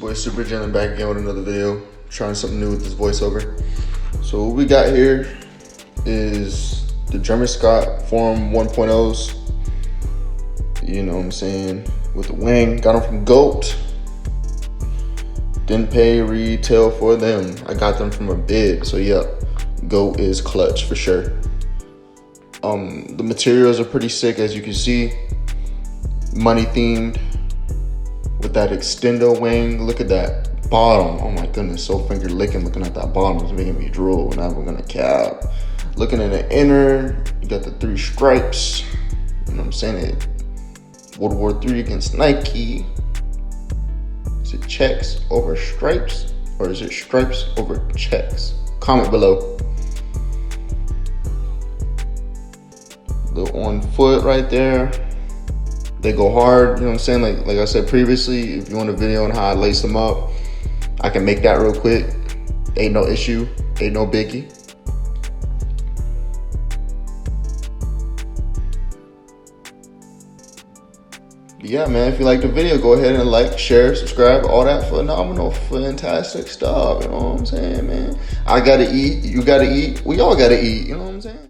boy SUPJAY back again with another video, trying something new with this voiceover. So what we got here is the German Scott Form 1.0s. You know what I'm saying? With the wing, got them from GOAT. Didn't pay retail for them. I got them from a bid. So yeah, GOAT is clutch for sure. The materials are pretty sick, as you can see. Money themed with that extendo wing. Look at that bottom. Oh my goodness, so finger licking looking at that bottom. It's making me drool. Now we're gonna cap. Looking at the inner, you got the 3 stripes. You know what I'm saying? It World War III against Nike. Is it checks over stripes, or is it stripes over checks? Comment below. The on foot right there, they go hard. You know what I'm saying? Like I said previously, if you want a video on how I lace them up, I can make that real quick. Ain't no issue, ain't no biggie. But yeah, man, if you like the video, go ahead and like, share, subscribe, all that phenomenal, fantastic stuff. You know what I'm saying, man? I gotta eat, you gotta eat, we all gotta eat. You know what I'm saying?